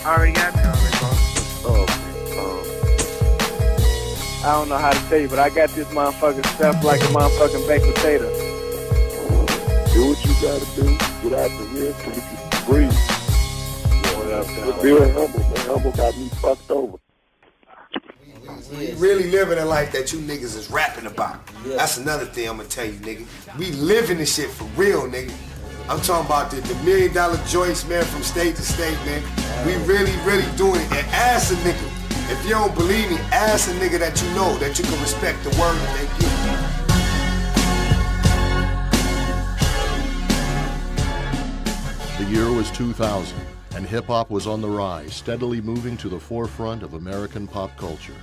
I already got me already, bro. Oh, I don't know how to tell you, but I got this motherfucker stuffed like a motherfucking baked potato. do what you gotta do. Get out the rear so we can breathe. Real humble, man. Humble got me fucked over. We really living a life that you niggas is rapping about. Yeah. That's another thing I'm gonna tell you, nigga. We living this shit for real, nigga. I'm talking about the $1 million joints, man, from state to state, man. We really, really doing it. And ask a nigga. If you don't believe me, ask a nigga that you know, that you can respect the word that they give. The year was 2000, and hip-hop was on the rise, steadily moving to the forefront of American pop culture.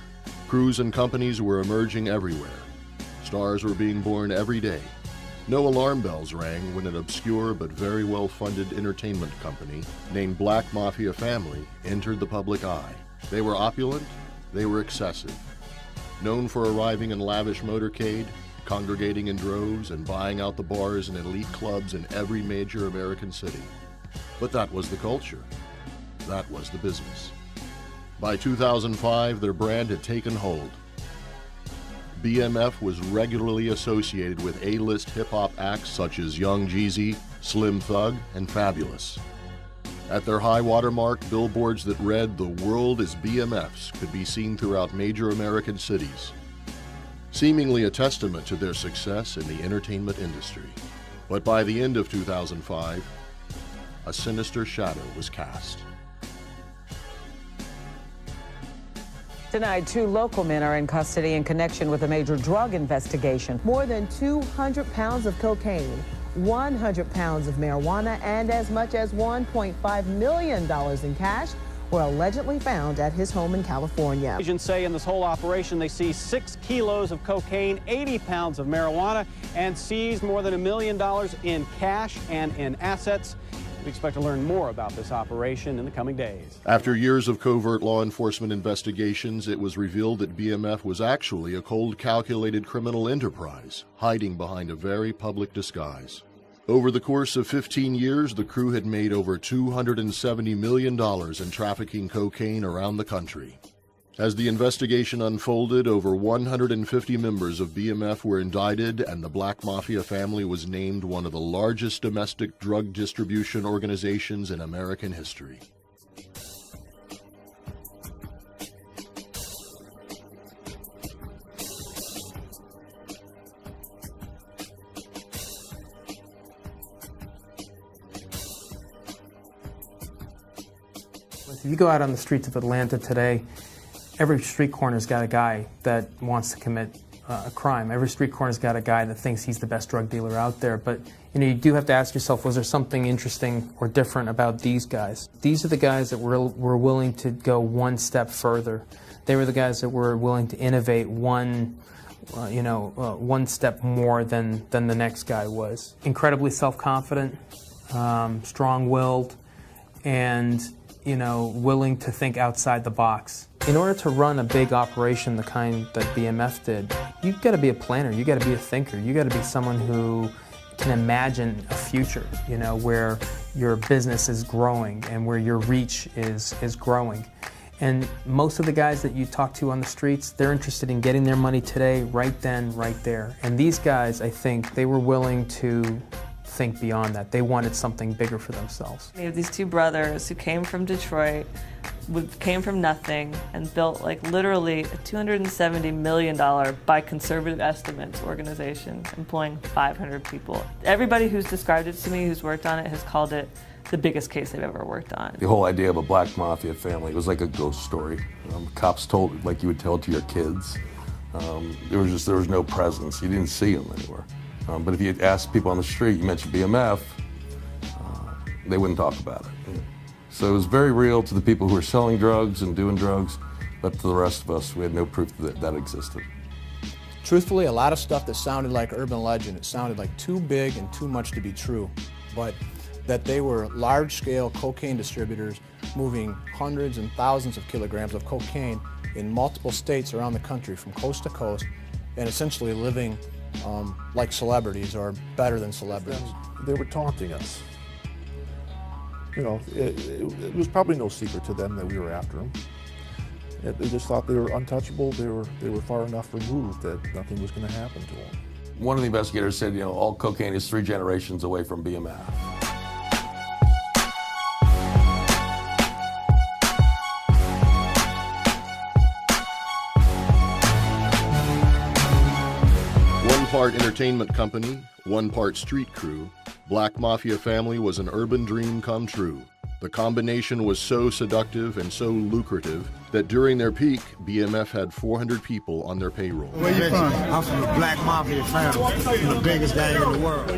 Crews and companies were emerging everywhere. Stars were being born every day. No alarm bells rang when an obscure but very well-funded entertainment company named Black Mafia Family entered the public eye. They were opulent, they were excessive. Known for arriving in lavish motorcade, congregating in droves, and buying out the bars and elite clubs in every major American city. But that was the culture. That was the business. By 2005, their brand had taken hold. BMF was regularly associated with A-list hip-hop acts such as Young Jeezy, Slim Thug, and Fabulous. At their high watermark, billboards that read, "The world is BMF's," could be seen throughout major American cities, seemingly a testament to their success in the entertainment industry. But by the end of 2005, a sinister shadow was cast. Tonight, 2 local men are in custody in connection with a major drug investigation. More than 200 pounds of cocaine, 100 pounds of marijuana, and as much as $1.5 million in cash were allegedly found at his home in California. Agents say in this whole operation they seized 6 kilos of cocaine, 80 pounds of marijuana, and seized more than $1 million in cash and in assets. We expect to learn more about this operation in the coming days. After years of covert law enforcement investigations, it was revealed that BMF was actually a cold, calculated criminal enterprise, hiding behind a very public disguise. Over the course of 15 years, the crew had made over $270 million in trafficking cocaine around the country. As the investigation unfolded, over 150 members of BMF were indicted, and the Black Mafia Family was named one of the largest domestic drug distribution organizations in American history. If you go out on the streets of Atlanta today, every street corner's got a guy that wants to commit a crime. Every street corner's got a guy that thinks he's the best drug dealer out there. But you do have to ask yourself, was there something interesting or different about these guys? These are the guys that were willing to go one step further. They were the guys that were willing to innovate one step more than the next guy was. Incredibly self-confident, strong-willed, and willing to think outside the box. In order to run a big operation the kind that BMF did, you've got to be a planner, you've got to be a thinker, you've got to be someone who can imagine a future, where your business is growing and where your reach is growing. And most of the guys that you talk to on the streets, they're interested in getting their money today, right then, right there. And these guys, I think, they were willing to think beyond that. They wanted something bigger for themselves. You have these 2 brothers who came from Detroit, came from nothing, and built literally a $270 million, by conservative estimates, organization, employing 500 people. Everybody who's described it to me, who's worked on it, has called it the biggest case they've ever worked on. The whole idea of a Black Mafia Family was like a ghost story. Cops told it like you would tell it to your kids. There was no presence. You didn't see them anywhere. But if you asked people on the street, you mentioned BMF, they wouldn't talk about it. So it was very real to the people who were selling drugs and doing drugs, but to the rest of us, we had no proof that that existed. Truthfully, a lot of stuff that sounded like urban legend, it sounded like too big and too much to be true. But that they were large-scale cocaine distributors moving hundreds and thousands of kilograms of cocaine in multiple states around the country from coast to coast, and essentially living like celebrities or better than celebrities. They were taunting us. You know, it was probably no secret to them that we were after them. They just thought they were untouchable. They were far enough removed that nothing was going to happen to them. One of the investigators said, you know, all cocaine is 3 generations away from BMF. One part entertainment company, one part street crew, Black Mafia Family was an urban dream come true. The combination was so seductive and so lucrative that during their peak, BMF had 400 people on their payroll. Where you from? I'm from the Black Mafia Family, the biggest gang in the world.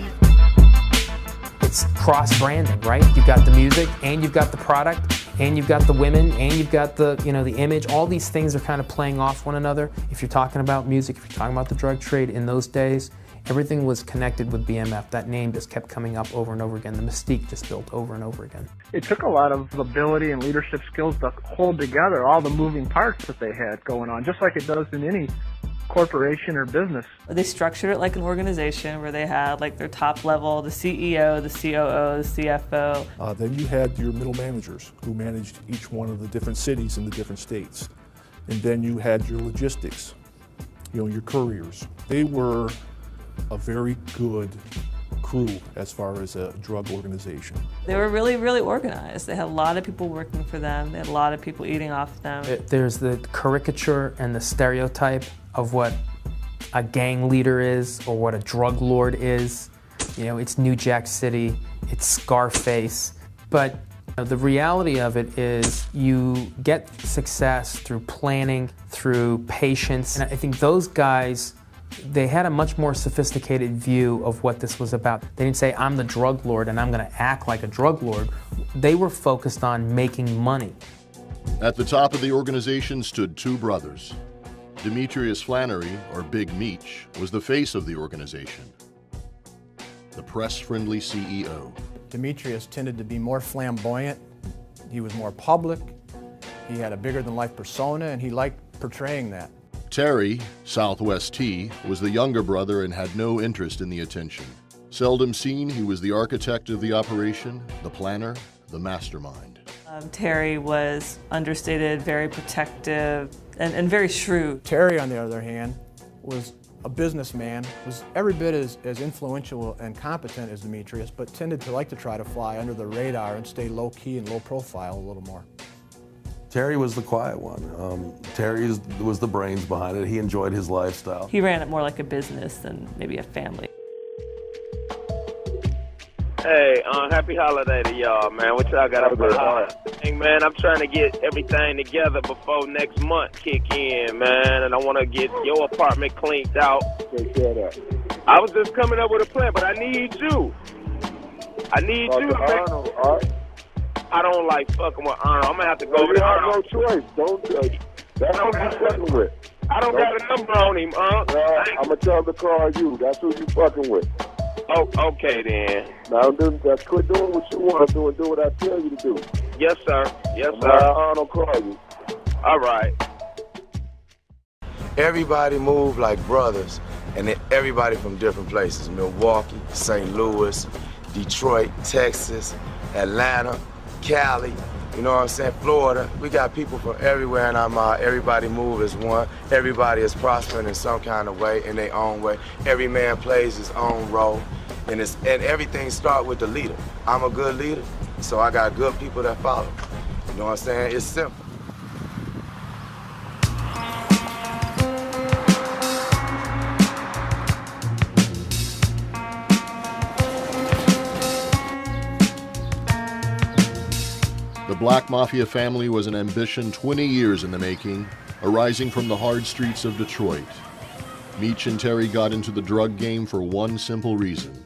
It's cross-branding, right? You've got the music, and you've got the product, and you've got the women, and you've got the, you know, the image. All these things are kind of playing off one another. If you're talking about music, if you're talking about the drug trade in those days, everything was connected with BMF. That name just kept coming up over and over again. The mystique just built over and over again. It took a lot of ability and leadership skills to hold together all the moving parts that they had going on, just like it does in any corporation or business. They structured it like an organization where they had like their top level, the CEO, the COO, the CFO. Then you had your middle managers who managed each one of the different cities in the different states. And then you had your logistics, you know, your couriers. They were a very good crew as far as a drug organization. They were really, really organized. They had a lot of people working for them. They had a lot of people eating off them. There's the caricature and the stereotype of what a gang leader is or what a drug lord is. You know, it's New Jack City, it's Scarface. But you know, the reality of it is you get success through planning, through patience. And I think those guys, they had a much more sophisticated view of what this was about. They didn't say, I'm the drug lord and I'm going to act like a drug lord. They were focused on making money. At the top of the organization stood 2 brothers. Demetrius Flannery, or Big Meech, was the face of the organization, the press-friendly CEO. Demetrius tended to be more flamboyant. He was more public. He had a bigger-than-life persona, and he liked portraying that. Terry, Southwest T, was the younger brother and had no interest in the attention. Seldom seen, he was the architect of the operation, the planner, the mastermind. Terry was understated, very protective, and very shrewd. Terry, on the other hand, was a businessman, was every bit as influential and competent as Demetrius, but tended to like to try to fly under the radar and stay low-key and low-profile a little more. Terry was the quiet one. Terry was the brains behind it. He enjoyed his lifestyle. He ran it more like a business than maybe a family. Hey, happy holiday to y'all, man. What y'all got up for? Hey, man, I'm trying to get everything together before next month kick in, man. And I want to get your apartment cleaned out. Take care of that. I was just coming up with a plan, but I need you. I need you to make... Arnold, all right? I don't like fucking with Arnold. I'm going to have to go over to Arnold. You have no choice. Don't... That's who you fucking with. I don't got a number on him, I'm going to tell him to call you. That's who you fucking with. Oh, okay then. Now, just quit doing what you want to do and do what I tell you to do. Yes, sir. Yes, sir. Arnold call you. All right. Everybody moved like brothers, and then everybody from different places. Milwaukee, St. Louis, Detroit, Texas, Atlanta, Cali, you know what I'm saying, Florida. We got people from everywhere, and everybody move as one. Everybody is prospering in some kind of way, in their own way. Every man plays his own role, and everything starts with the leader. I'm a good leader, so I got good people that follow. You know what I'm saying? It's simple. The Black Mafia Family was an ambition 20 years in the making, arising from the hard streets of Detroit. Meech and Terry got into the drug game for one simple reason.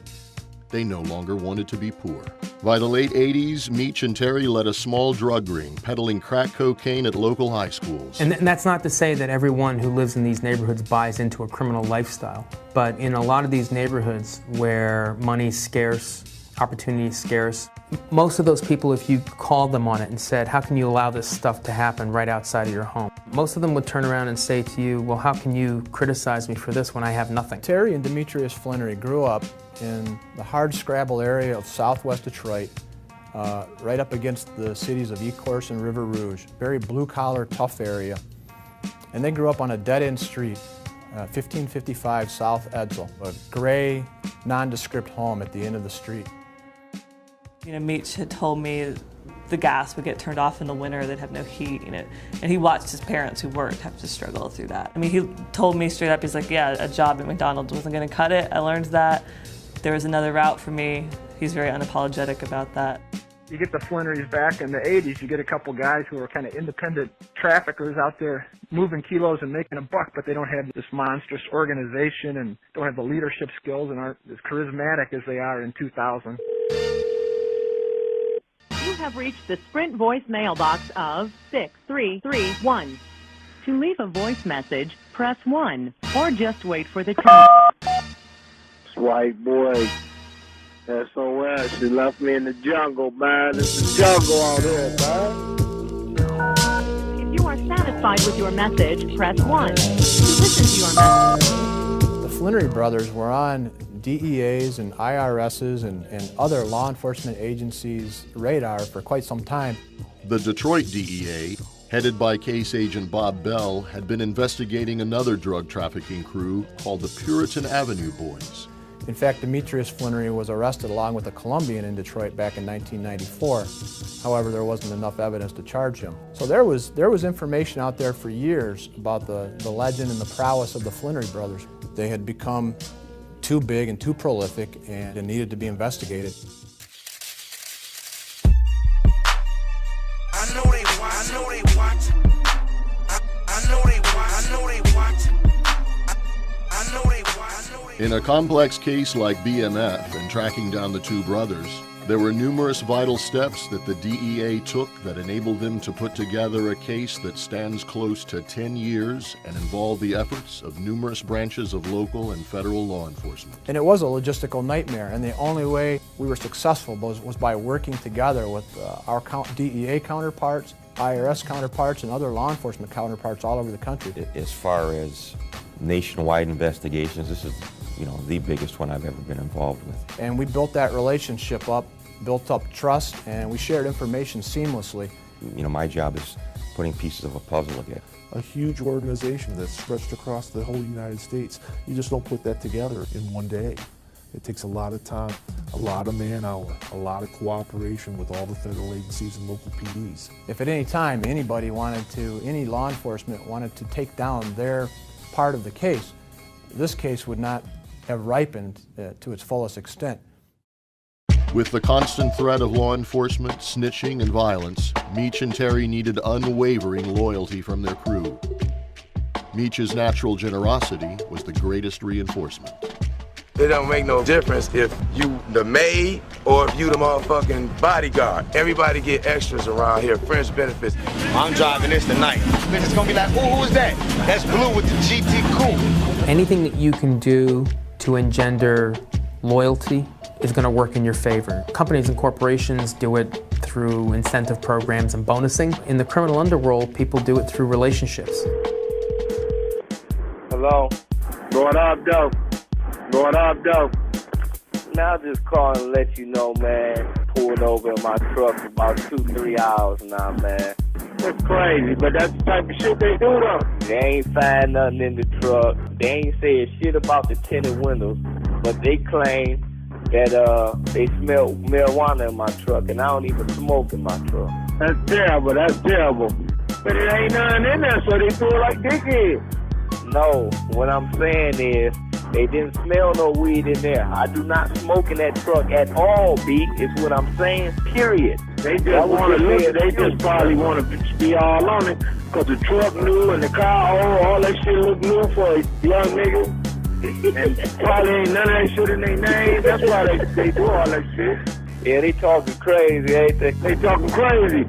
They no longer wanted to be poor. By the late 80s, Meech and Terry led a small drug ring, peddling crack cocaine at local high schools. And that's not to say that everyone who lives in these neighborhoods buys into a criminal lifestyle. But in a lot of these neighborhoods where money's scarce, opportunity is scarce, most of those people, if you called them on it and said, how can you allow this stuff to happen right outside of your home? Most of them would turn around and say to you, well, how can you criticize me for this when I have nothing? Terry and Demetrius Flannery grew up in the hard scrabble area of Southwest Detroit right up against the cities of Ecorse and River Rouge. Very blue-collar, tough area. And they grew up on a dead-end street, 1555 South Edsel, a gray, nondescript home at the end of the street. You know, Meech had told me the gas would get turned off in the winter, they'd have no heat, you know, and he watched his parents who worked have to struggle through that. I mean, he told me straight up, he's like, yeah, a job at McDonald's wasn't gonna cut it. I learned that. There was another route for me. He's very unapologetic about that. You get the Flinneries back in the 80s, you get a couple guys who are kind of independent traffickers out there moving kilos and making a buck, but they don't have this monstrous organization and don't have the leadership skills and aren't as charismatic as they are in 2000. You have reached the Sprint voice mailbox of 6331. To leave a voice message, press 1 or just wait for the tone. White boy. SOS, she left me in the jungle, man. It's the jungle out here, man. If you are satisfied with your message, press 1. To listen to your message. The Flinnery brothers were on DEA's and IRS's and other law enforcement agencies' radar for quite some time. The Detroit DEA, headed by case agent Bob Bell, had been investigating another drug trafficking crew called the Puritan Avenue Boys. In fact, Demetrius Flinnery was arrested along with a Colombian in Detroit back in 1994. However, there wasn't enough evidence to charge him. So there was information out there for years about the legend and the prowess of the Flinnery brothers. They had become too big and too prolific and it needed to be investigated. I know they watch. I know they watch. I know they watch. I know they watch. I know they watch. In a complex case like BMF and tracking down the two brothers, there were numerous vital steps that the DEA took that enabled them to put together a case that stands close to 10 years and involved the efforts of numerous branches of local and federal law enforcement. And it was a logistical nightmare, and the only way we were successful was by working together with our DEA counterparts, IRS counterparts, and other law enforcement counterparts all over the country. As far as nationwide investigations, this is, the biggest one I've ever been involved with. And we built that relationship up, built up trust, and we shared information seamlessly. My job is putting pieces of a puzzle together. A huge organization that's stretched across the whole United States. You just don't put that together in one day. It takes a lot of time, a lot of man-hour, a lot of cooperation with all the federal agencies and local PDs. If at any time any law enforcement wanted to take down their part of the case, this case would not have ripened to its fullest extent. With the constant threat of law enforcement, snitching, and violence, Meech and Terry needed unwavering loyalty from their crew. Meech's natural generosity was the greatest reinforcement. It don't make no difference if you the maid or if you the motherfucking bodyguard. Everybody get extras around here, friends benefits. I'm driving this tonight. Bitch, it's gonna be like, ooh, who is that? That's Blue with the GT Cool. Anything that you can do to engender loyalty is going to work in your favor. Companies and corporations do it through incentive programs and bonusing. In the criminal underworld, people do it through relationships. Hello? Going up, dope. Going up, dope. Now just call and let you know, man. Pulled over in my truck for about 2-3 hours now, man. That's crazy, but that's the type of shit they do, though. They ain't find nothing in the truck. They ain't said shit about the tinted windows, but they claim that they smell marijuana in my truck, and I don't even smoke in my truck. That's terrible, that's terrible. But it ain't nothing in there, so they feel like dickheads. No, what I'm saying is, they didn't smell no weed in there. I do not smoke in that truck at all, B, is what I'm saying, period. They just want to live, they just probably want to be all on it, because the truck new and the car old, all that shit look new for a young nigga. And probably ain't none of that shit in their name. That's why they do all that shit. Yeah, they talking crazy, ain't they? They talking crazy.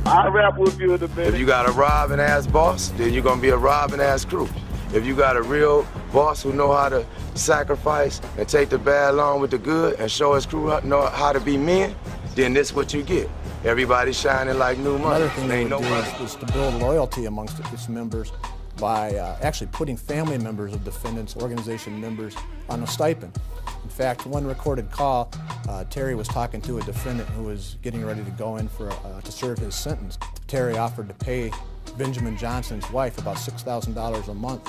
I'll rap with you in a minute. If you got a robbing ass boss, then you're gonna be a robbing ass crew. If you got a real boss who know how to sacrifice and take the bad along with the good and show his crew know how to be men, then this what you get. Everybody shining like new money. Another thing they would do is to build loyalty amongst its members by actually putting family members of defendants, organization members, on a stipend. In fact, one recorded call, Terry was talking to a defendant who was getting ready to go in for to serve his sentence. Terry offered to pay Benjamin Johnson's wife about $6,000 a month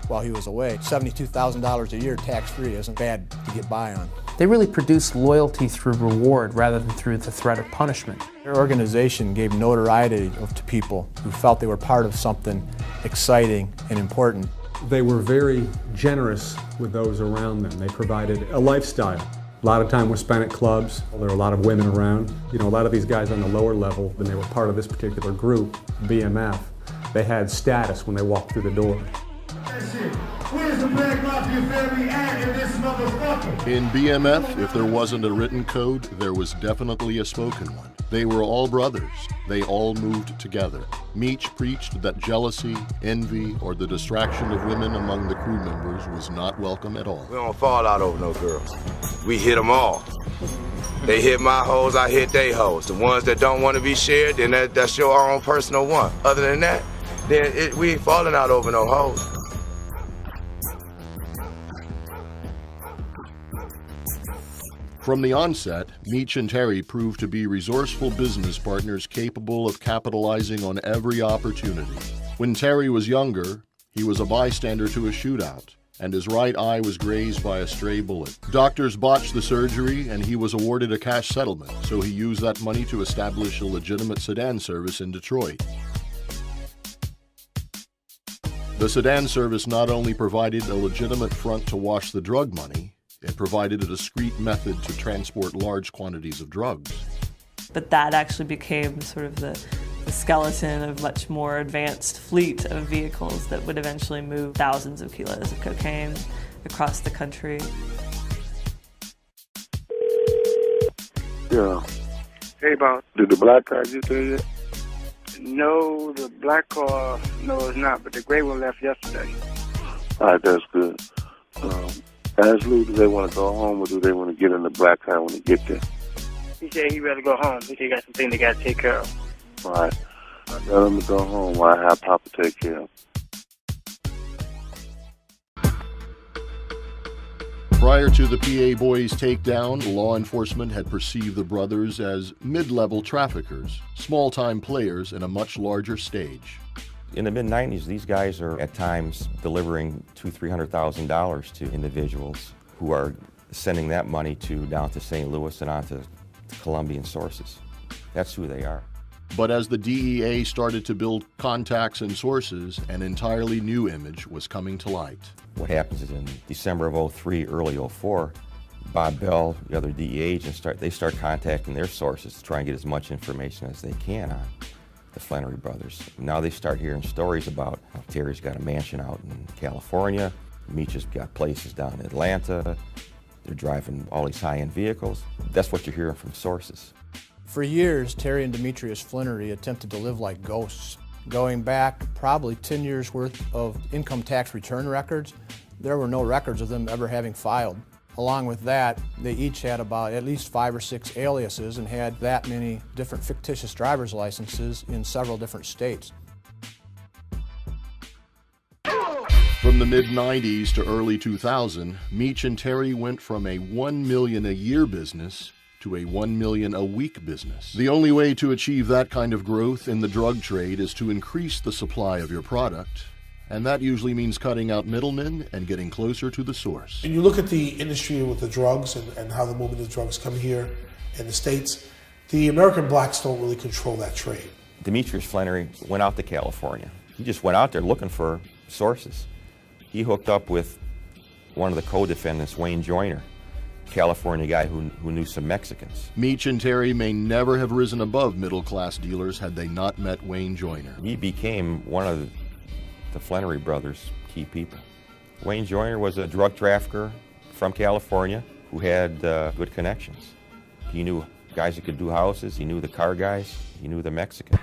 while he was away. $72,000 a year tax-free isn't bad to get by on. They really produced loyalty through reward rather than through the threat of punishment. Their organization gave notoriety to people who felt they were part of something exciting and important. They were very generous with those around them. They provided a lifestyle. A lot of time was spent at clubs. There were a lot of women around. You know, a lot of these guys on the lower level, when they were part of this particular group, BMF, they had status when they walked through the door. Where's the Black Mafia family at in this motherfucker? In BMF, if there wasn't a written code, there was definitely a spoken one. They were all brothers. They all moved together. Meech preached that jealousy, envy, or the distraction of women among the crew members was not welcome at all. We don't fall out over no girls. We hit them all. They hit my hoes, I hit they hoes. The ones that don't want to be shared, then that's your own personal one. Other than that, then we ain't falling out over no hoes. From the onset, Meech and Terry proved to be resourceful business partners capable of capitalizing on every opportunity. When Terry was younger, he was a bystander to a shootout, and his right eye was grazed by a stray bullet. Doctors botched the surgery, and he was awarded a cash settlement, so he used that money to establish a legitimate sedan service in Detroit. The sedan service not only provided a legitimate front to wash the drug money, it provided a discreet method to transport large quantities of drugs. But that actually became sort of the skeleton of much more advanced fleet of vehicles that would eventually move thousands of kilos of cocaine across the country. Yeah. Hey, boss. Did the black car get there yet? No, the black car, no, it's not, but the gray one left yesterday. All right, that's good. Ask Lou, do they want to go home or do they want to get in the black car when they get there? He said he'd rather go home. He said he got some things they got to take care of. All right. I tell them to go home while I have Papa take care of them. Prior to the PA Boys' takedown, law enforcement had perceived the brothers as mid-level traffickers, small-time players in a much larger stage. In the mid-90s, these guys are at times delivering $200,000–$300,000 to individuals who are sending that money down to St. Louis and on to Colombian sources. That's who they are. But as the DEA started to build contacts and sources, an entirely new image was coming to light. What happens is in December of '03, early '04, Bob Bell, the other DEA agents, start contacting their sources to try and get as much information as they can on the Flannery brothers. Now they start hearing stories about how Terry's got a mansion out in California, Meech has got places down in Atlanta, they're driving all these high-end vehicles. That's what you're hearing from sources. For years, Terry and Demetrius Flannery attempted to live like ghosts. Going back probably 10 years worth of income tax return records, there were no records of them ever having filed. Along with that, they each had about at least 5 or 6 aliases and had that many different fictitious driver's licenses in several different states. From the mid-90s to early 2000, Meech and Terry went from a $1 million a year business to a $1 million a week business. The only way to achieve that kind of growth in the drug trade is to increase the supply of your product. And that usually means cutting out middlemen and getting closer to the source. When you look at the industry with the drugs and how the movement of drugs come here in the States, the American blacks don't really control that trade. Demetrius Flannery went out to California. He just went out there looking for sources. He hooked up with one of the co-defendants, Wayne Joyner, California guy who knew some Mexicans. Meech and Terry may never have risen above middle-class dealers had they not met Wayne Joyner. He became one of the Flannery brothers' key people. Wayne Joyner was a drug trafficker from California who had good connections. He knew guys that could do houses, he knew the car guys, he knew the Mexicans.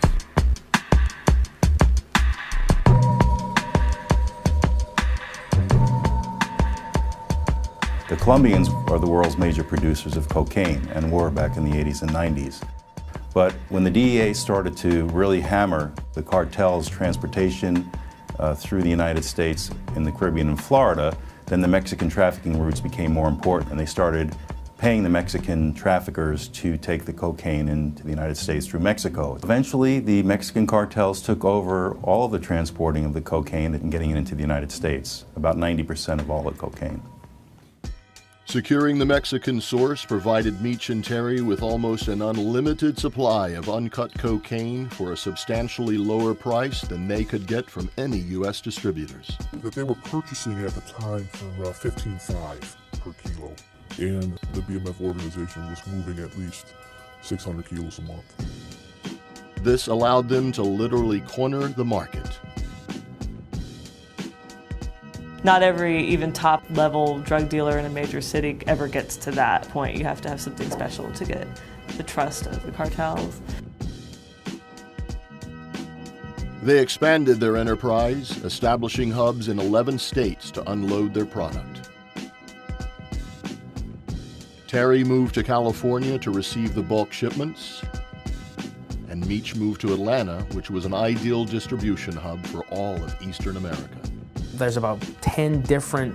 The Colombians are the world's major producers of cocaine and were back in the 80s and 90s. But when the DEA started to really hammer the cartel's transportation through the United States, in the Caribbean and Florida, then the Mexican trafficking routes became more important, and they started paying the Mexican traffickers to take the cocaine into the United States through Mexico. Eventually, the Mexican cartels took over all of the transporting of the cocaine and getting it into the United States, about 90% of all the cocaine. Securing the Mexican source provided Meech and Terry with almost an unlimited supply of uncut cocaine for a substantially lower price than they could get from any U.S. distributors. That they were purchasing at the time for $15.5 per kilo, and the BMF organization was moving at least 600 kilos a month. This allowed them to literally corner the market. Not every even top-level drug dealer in a major city ever gets to that point. You have to have something special to get the trust of the cartels. They expanded their enterprise, establishing hubs in 11 states to unload their product. Terry moved to California to receive the bulk shipments, and Meech moved to Atlanta, which was an ideal distribution hub for all of Eastern America. There's about 10 different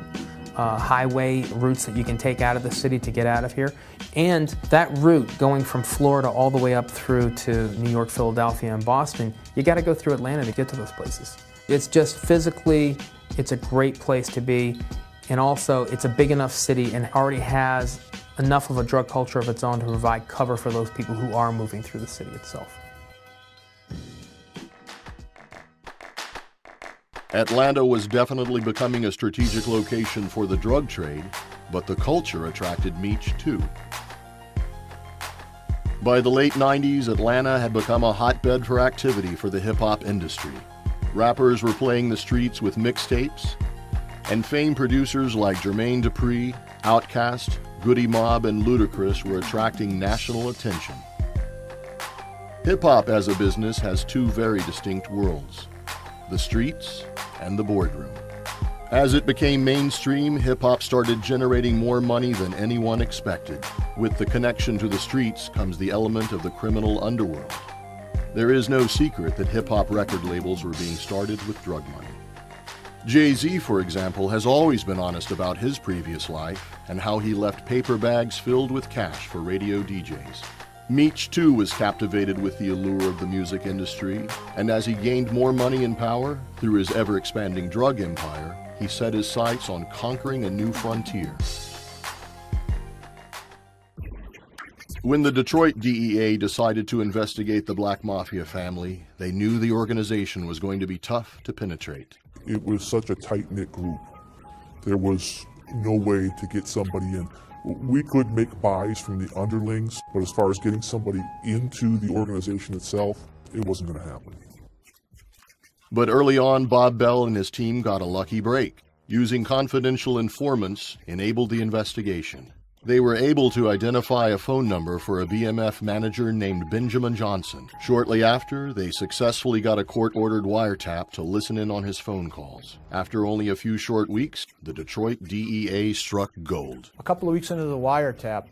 highway routes that you can take out of the city to get out of here. And that route going from Florida all the way up through to New York, Philadelphia, and Boston, you got to go through Atlanta to get to those places. It's just physically, it's a great place to be. And also, it's a big enough city and already has enough of a drug culture of its own to provide cover for those people who are moving through the city itself. Atlanta was definitely becoming a strategic location for the drug trade, but the culture attracted Meech too. By the late 90s, Atlanta had become a hotbed for activity for the hip-hop industry. Rappers were playing the streets with mixtapes, and famed producers like Jermaine Dupri, Outkast, Goody Mob, and Ludacris were attracting national attention. Hip-hop as a business has two very distinct worlds: the streets and the boardroom. As it became mainstream, hip-hop started generating more money than anyone expected. With the connection to the streets comes the element of the criminal underworld. There is no secret that hip-hop record labels were being started with drug money. Jay-Z, for example, has always been honest about his previous life and how he left paper bags filled with cash for radio DJs. Meech, too, was captivated with the allure of the music industry, and as he gained more money and power through his ever-expanding drug empire, he set his sights on conquering a new frontier. When the Detroit DEA decided to investigate the Black Mafia family, they knew the organization was going to be tough to penetrate. It was such a tight-knit group. There was no way to get somebody in. We could make buys from the underlings, but as far as getting somebody into the organization itself, it wasn't going to happen. But early on, Bob Bell and his team got a lucky break. Using confidential informants enabled the investigation. They were able to identify a phone number for a BMF manager named Benjamin Johnson. Shortly after, they successfully got a court-ordered wiretap to listen in on his phone calls. After only a few short weeks, the Detroit DEA struck gold. A couple of weeks into the wiretap,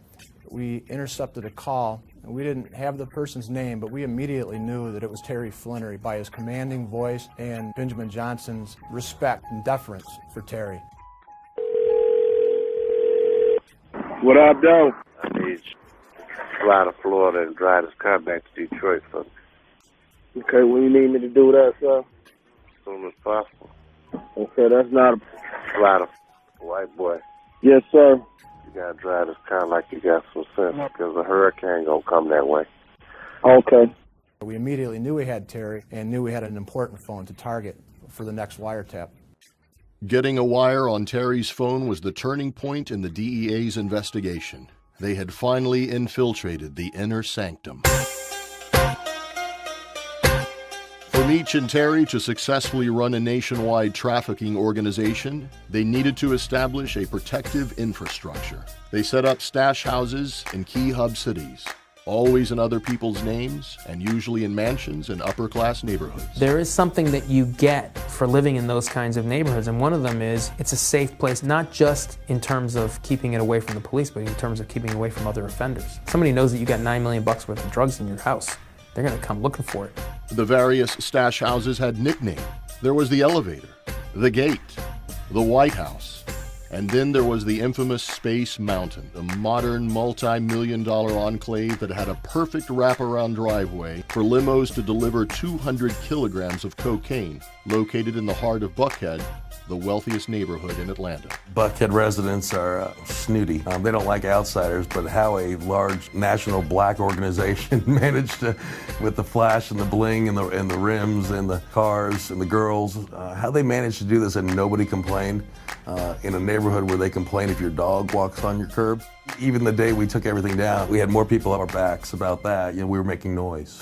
we intercepted a call, and we didn't have the person's name, but we immediately knew that it was Terry Flannery by his commanding voice and Benjamin Johnson's respect and deference for Terry. What up, though? I need you to fly to Florida and drive this car back to Detroit for me. Okay, when you need me to do that, sir? As soon as possible. Okay, that's not a... Fly to white boy. Yes, sir. You gotta drive this car like you got some sense, because a hurricane gonna come that way. Okay. We immediately knew we had Terry and knew we had an important phone to target for the next wiretap. Getting a wire on Terry's phone was the turning point in the DEA's investigation. They had finally infiltrated the inner sanctum. For Meech and Terry to successfully run a nationwide trafficking organization, they needed to establish a protective infrastructure. They set up stash houses in key hub cities, always in other people's names, and usually in mansions in upper-class neighborhoods. There is something that you get for living in those kinds of neighborhoods, and one of them is it's a safe place, not just in terms of keeping it away from the police, but in terms of keeping it away from other offenders. Somebody knows that you got $9 million worth of drugs in your house. They're going to come looking for it. The various stash houses had nicknames. There was the Elevator, the Gate, the White House, And then there was the infamous Space Mountain, a modern multi-million-dollar enclave that had a perfect wraparound driveway for limos to deliver 200 kilograms of cocaine, located in the heart of Buckhead, the wealthiest neighborhood in Atlanta. Buckhead residents are snooty. They don't like outsiders, but how a large national black organization managed to, with the flash and the bling and the rims and the cars and the girls, how they managed to do this and nobody complained in a neighborhood where they complain if your dog walks on your curb. Even the day we took everything down, we had more people on our backs about that. You know, we were making noise.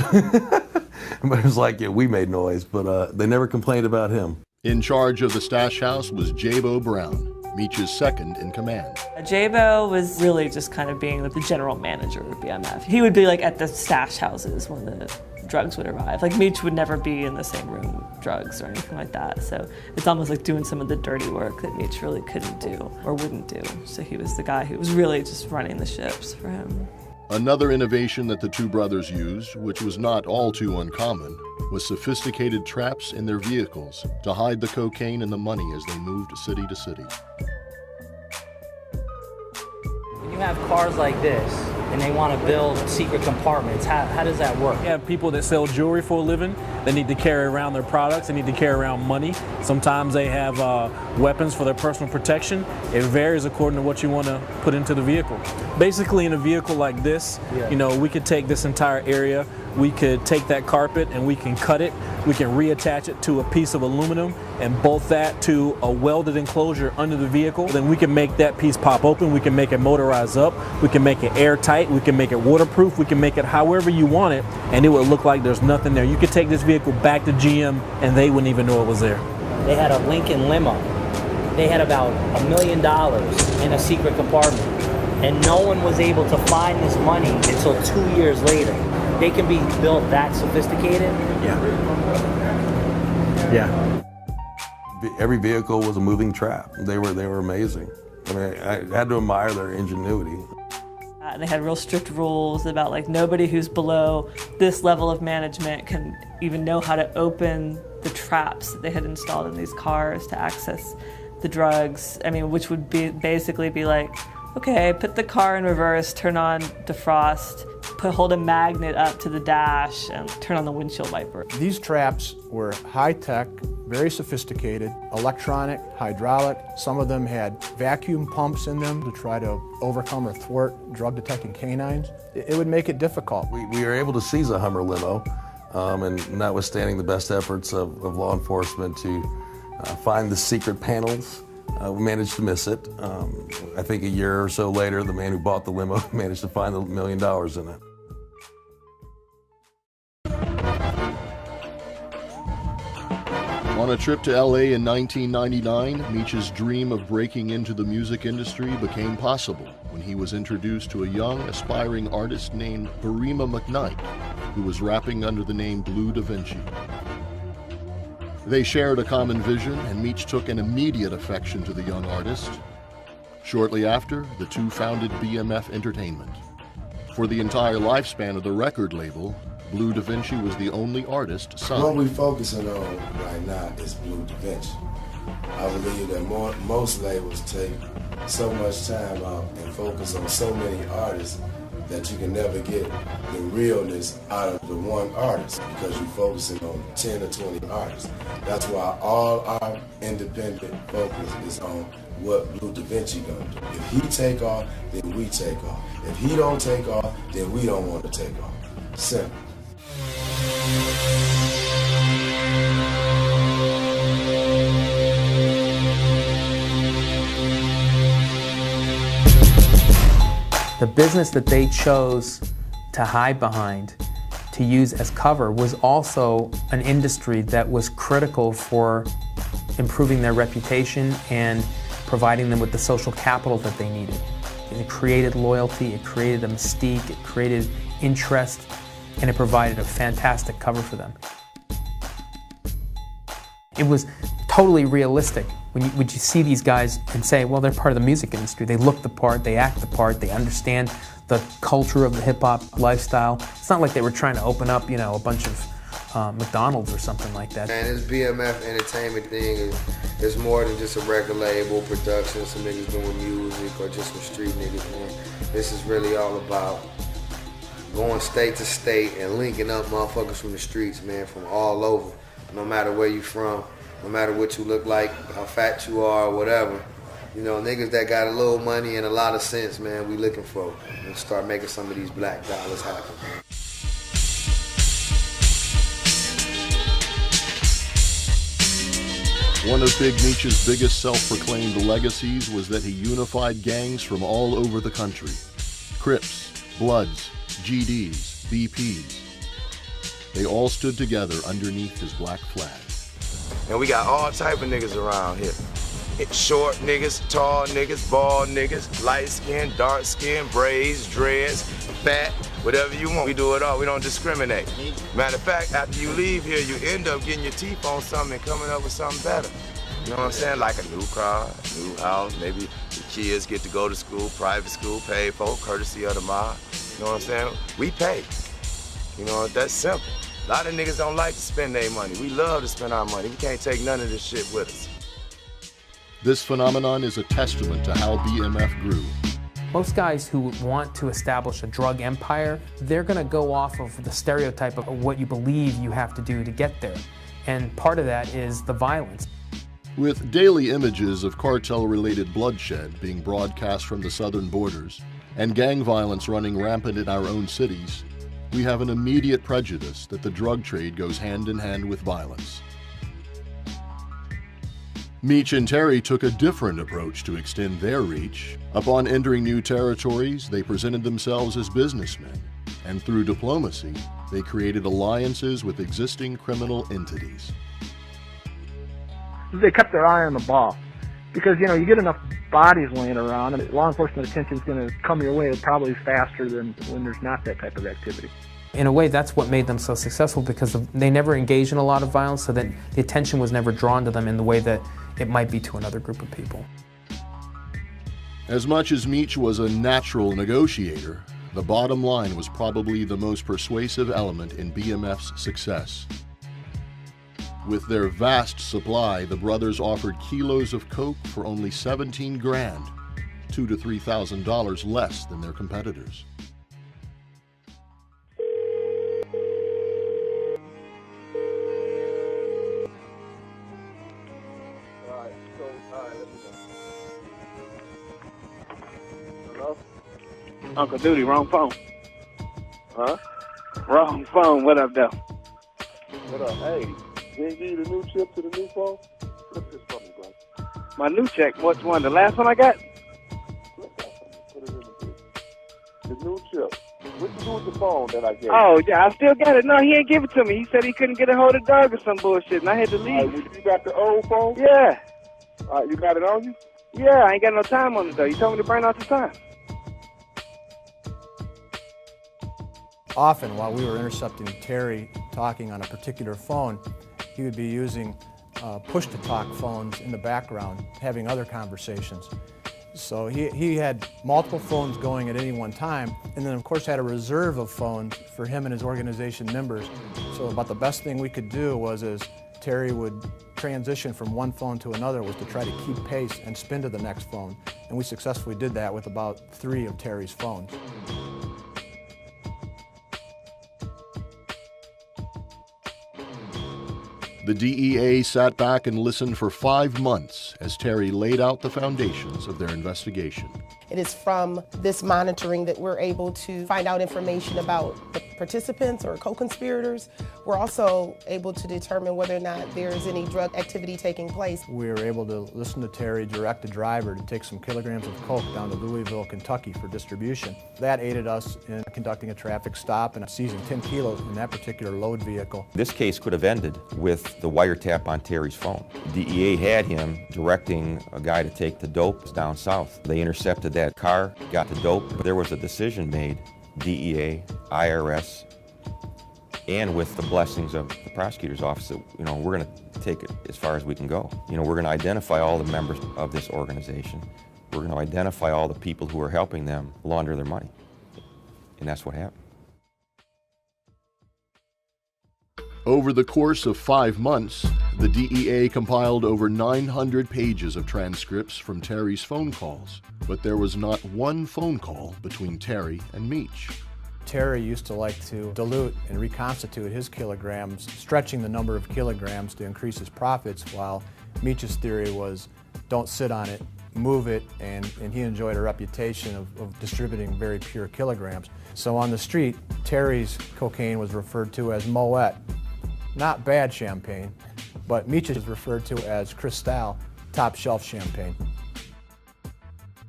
But it was like, yeah, we made noise, but they never complained about him. In charge of the stash house was J-Bo Brown, Meech's second in command. J-Bo was really just kind of being the general manager of BMF. He would be like at the stash houses when the drugs would arrive. Like Meech would never be in the same room with drugs or anything like that. So it's almost like doing some of the dirty work that Meech really couldn't do or wouldn't do. So he was the guy who was really just running the ships for him. Another innovation that the two brothers used, which was not all too uncommon, was sophisticated traps in their vehicles to hide the cocaine and the money as they moved city to city. When you have cars like this and they want to build secret compartments, how does that work? You have people that sell jewelry for a living. They need to carry around their products. They need to carry around money. Sometimes they have weapons for their personal protection. It varies according to what you want to put into the vehicle. Basically, in a vehicle like this, you know, we could take this entire area. We could take that carpet and we can cut it. We can reattach it to a piece of aluminum and bolt that to a welded enclosure under the vehicle. Then we can make that piece pop open. We can make it motorized up. We can make it airtight. We can make it waterproof. We can make it however you want it, and it would look like there's nothing there. You could take this vehicle back to GM and they wouldn't even know it was there. They had a Lincoln limo. They had about $1 million in a secret compartment, and no one was able to find this money until 2 years later. They can be built that sophisticated? Yeah. Every vehicle was a moving trap. They were amazing. I mean, I had to admire their ingenuity. They had real strict rules about like nobody who's below this level of management can even know how to open the traps that they had installed in these cars to access the drugs. I mean, which would basically be like, okay, put the car in reverse, turn on defrost, hold a magnet up to the dash, and turn on the windshield wiper. These traps were high-tech, very sophisticated, electronic, hydraulic. Some of them had vacuum pumps in them to try to overcome or thwart drug-detecting canines. It would make it difficult. We were able to seize a Hummer limo, and notwithstanding the best efforts of law enforcement to find the secret panels, we managed to miss it. I think a year or so later, the man who bought the limo managed to find the $1 million in it. On a trip to LA in 1999, Meech's dream of breaking into the music industry became possible when he was introduced to a young, aspiring artist named Barima McKnight, who was rapping under the name Blue Da Vinci. They shared a common vision, and Meech took an immediate affection to the young artist. Shortly after, the two founded BMF Entertainment. For the entire lifespan of the record label, Blue Da Vinci was the only artist signed. What we're focusing on right now is Blue Da Vinci. I believe that most labels take so much time out and focus on so many artists that you can never get the realness out of the one artist because you're focusing on 10 or 20 artists. That's why all our independent focus is on what Blue Da Vinci gonna do. If he take off, then we take off. If he don't take off, then we don't want to take off. Simple. The business that they chose to hide behind, to use as cover, was also an industry that was critical for improving their reputation and providing them with the social capital that they needed. It created loyalty, it created a mystique, it created interest, and it provided a fantastic cover for them. It was totally realistic. When you see these guys and say, well, they're part of the music industry, they look the part, they act the part, they understand the culture of the hip-hop lifestyle. It's not like they were trying to open up, you know, a bunch of McDonald's or something like that. And this BMF entertainment thing is more than just a record label, production, some niggas doing music, or just some street niggas, man. This is really all about going state to state and linking up motherfuckers from the streets, man, from all over. No matter where you from, no matter what you look like, how fat you are, or whatever. You know, niggas that got a little money and a lot of sense, man, we looking for. And start making some of these black dollars happen, man. One of Big Meech's biggest self-proclaimed legacies was that he unified gangs from all over the country. Crips, Bloods, GDs, BPs. They all stood together underneath his black flag. And we got all type of niggas around here. Short niggas, tall niggas, bald niggas, light skin, dark skin, braids, dreads, fat, whatever you want. We do it all. We don't discriminate. Matter of fact, after you leave here, you end up getting your teeth on something and coming up with something better. You know what I'm saying? Like a new car, new house, maybe the kids get to go to school, private school, paid for, courtesy of the mob. You know what I'm saying? We pay. You know, that's simple. A lot of niggas don't like to spend their money. We love to spend our money. We can't take none of this shit with us. This phenomenon is a testament to how BMF grew. Most guys who want to establish a drug empire, they're going to go off of the stereotype of what you believe you have to do to get there. And part of that is the violence. With daily images of cartel-related bloodshed being broadcast from the southern borders and gang violence running rampant in our own cities, we have an immediate prejudice that the drug trade goes hand in hand with violence. Meech and Terry took a different approach to extend their reach. Upon entering new territories, they presented themselves as businessmen, and through diplomacy, they created alliances with existing criminal entities. They kept their eye on the ball, because, you know, you get enough bodies laying around, and law enforcement attention is going to come your way probably faster than when there's not that type of activity. In a way, that's what made them so successful, because they never engaged in a lot of violence, so that the attention was never drawn to them in the way that it might be to another group of people. As much as Meech was a natural negotiator, the bottom line was probably the most persuasive element in BMF's success. With their vast supply, the brothers offered kilos of coke for only 17 grand, $2,000 to $3,000 less than their competitors. Uncle Duty, wrong phone. Huh? Wrong phone. What up, though? What up? Hey, didn't give you the new chip to the new phone? Flip this for me, bro. My new check. Which one? The last one I got? Put it in the bit. The new chip. What you do with the phone that I gave you? Oh, yeah, I still got it. No, he ain't give it to me. He said he couldn't get a hold of Doug or some bullshit, and I had to leave. You got the old phone? Yeah. You got it on you? Yeah, I ain't got no time on it, though. You told me to burn out the time. Often, while we were intercepting Terry talking on a particular phone, he would be using push-to-talk phones in the background, having other conversations. So he had multiple phones going at any one time, and then of course had a reserve of phones for him and his organization members. So about the best thing we could do was, as Terry would transition from one phone to another, was to try to keep pace and spin to the next phone. And we successfully did that with about 3 of Terry's phones. The DEA sat back and listened for 5 months as Terry laid out the foundations of their investigation. It is from this monitoring that we're able to find out information about the participants or co-conspirators. We're also able to determine whether or not there's any drug activity taking place. We were able to listen to Terry direct a driver to take some kilograms of coke down to Louisville, Kentucky for distribution. That aided us in conducting a traffic stop and seizing 10 kilos in that particular load vehicle. This case could have ended with the wiretap on Terry's phone. DEA had him directing a guy to take the dope down south. They intercepted that car, got the dope. There was a decision made, DEA, IRS, and with the blessings of the prosecutor's office, that, you know, we're going to take it as far as we can go. You know, we're going to identify all the members of this organization. We're going to identify all the people who are helping them launder their money. And that's what happened. Over the course of 5 months, the DEA compiled over 900 pages of transcripts from Terry's phone calls, but there was not one phone call between Terry and Meech. Terry used to like to dilute and reconstitute his kilograms, stretching the number of kilograms to increase his profits, while Meech's theory was don't sit on it, move it, and he enjoyed a reputation of distributing very pure kilograms. So on the street, Terry's cocaine was referred to as Moet, not bad champagne, but Meech's is referred to as Cristal, top shelf champagne.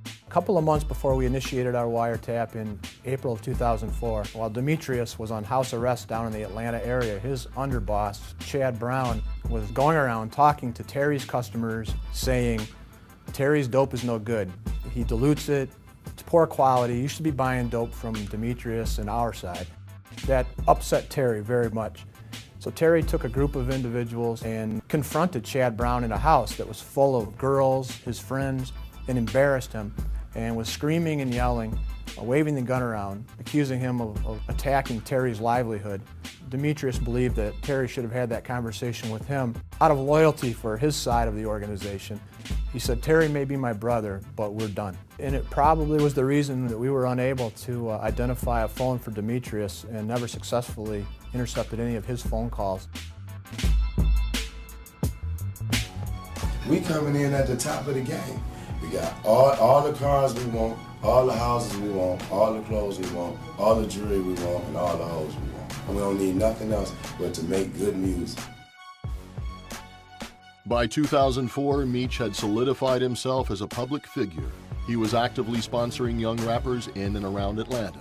A couple of months before we initiated our wiretap in April of 2004, while Demetrius was on house arrest down in the Atlanta area, his underboss, Chad Brown, was going around talking to Terry's customers saying, Terry's dope is no good. He dilutes it, it's poor quality. You should be buying dope from Demetrius and our side. That upset Terry very much. So Terry took a group of individuals and confronted Chad Brown in a house that was full of girls, his friends, and embarrassed him, and was screaming and yelling, waving the gun around, accusing him of attacking Terry's livelihood. Demetrius believed that Terry should have had that conversation with him out of loyalty for his side of the organization. He said, Terry may be my brother, but we're done. And it probably was the reason that we were unable to identify a phone for Demetrius and never successfully intercepted any of his phone calls. We coming in at the top of the game. We got all the cars we want, all the houses we want, all the clothes we want, all the jewelry we want, and all the hoes we want. And we don't need nothing else but to make good music. By 2004, Meech had solidified himself as a public figure. He was actively sponsoring young rappers in and around Atlanta.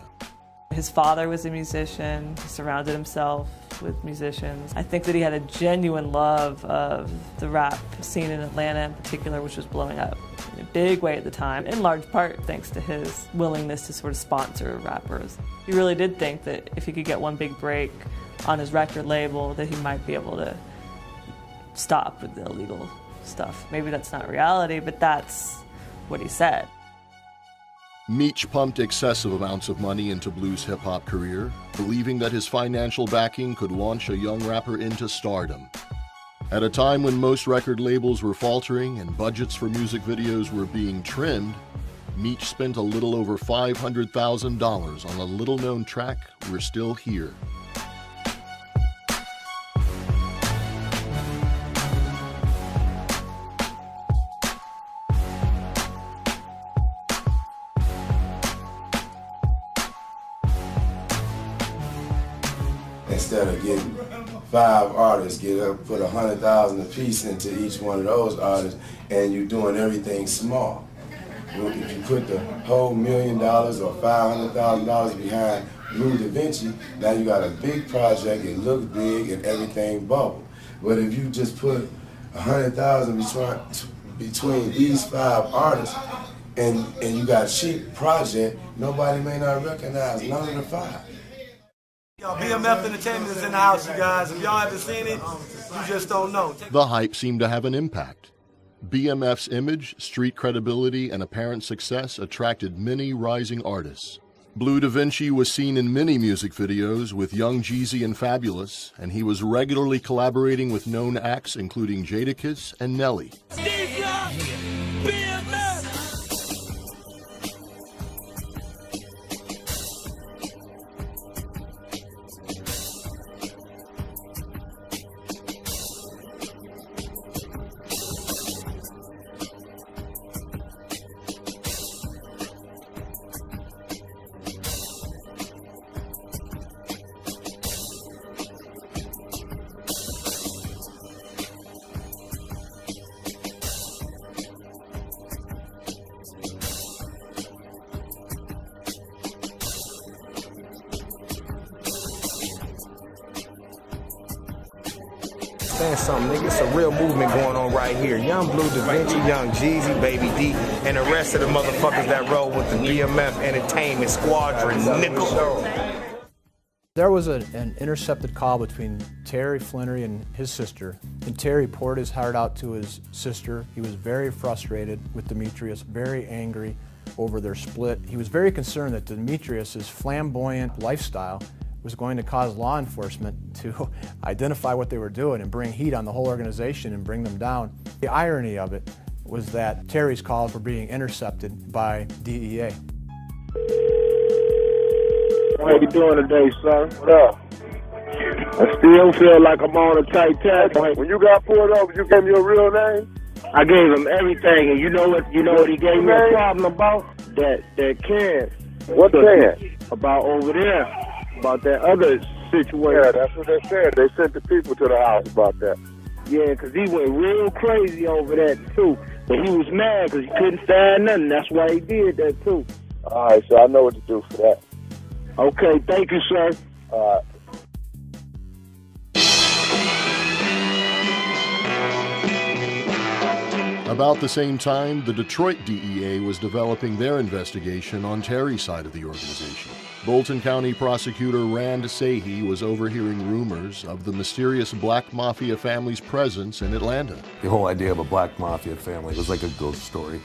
His father was a musician. He surrounded himself with musicians. I think that he had a genuine love of the rap scene in Atlanta in particular, which was blowing up in a big way at the time, in large part thanks to his willingness to sort of sponsor rappers. He really did think that if he could get one big break on his record label, that he might be able to stop with the illegal stuff. Maybe that's not reality, but that's what he said. Meech pumped excessive amounts of money into Blue's hip-hop career, believing that his financial backing could launch a young rapper into stardom. At a time when most record labels were faltering and budgets for music videos were being trimmed, Meech spent a little over $500,000 on a little-known track, We're Still Here. Instead of getting 5 artists, put 100,000 apiece into each one of those artists, and you're doing everything small. If you put the whole $1 million or $500,000 behind Blue Da Vinci, now you got a big project, it looks big, and everything bubble. But if you just put 100,000 between these 5 artists, and you got a cheap project, nobody may not recognize none of the 5. Yo, BMF Entertainment is in the house, you guys. If y'all haven't seen it, you just don't know. The hype seemed to have an impact. BMF's image, street credibility, and apparent success attracted many rising artists. Blue Da Vinci was seen in many music videos with Young Jeezy and Fabulous, and he was regularly collaborating with known acts including Jadakiss and Nelly. Something, nigga. It's a real movement going on right here. Young Blue Da Vinci, Young Jeezy, Baby D, and the rest of the motherfuckers that roll with the BMF Entertainment Squadron, nickel. There was an intercepted call between Terry Flannery and his sister, and Terry poured his heart out to his sister. He was very frustrated with Demetrius, very angry over their split. He was very concerned that Demetrius's flamboyant lifestyle was going to cause law enforcement to identify what they were doing and bring heat on the whole organization and bring them down. The irony of it was that Terry's calls were being intercepted by DEA. How you doing today, sir? What up? I still feel like I'm on a tight tag. When you got pulled over, you gave me your real name? I gave him everything, and you know what he gave me a problem about? That can. What can? About over there. About that other situation. Yeah, that's what they said. They sent the people to the house about that. Yeah, because he went real crazy over that, too. But he was mad because he couldn't find nothing. That's why he did that, too. All right, so I know what to do for that. Okay, thank you, sir. All right. About the same time, the Detroit DEA was developing their investigation on Terry's side of the organization. Bolton County prosecutor Rand Sahi was overhearing rumors of the mysterious Black Mafia family's presence in Atlanta. The whole idea of a Black Mafia family was like a ghost story.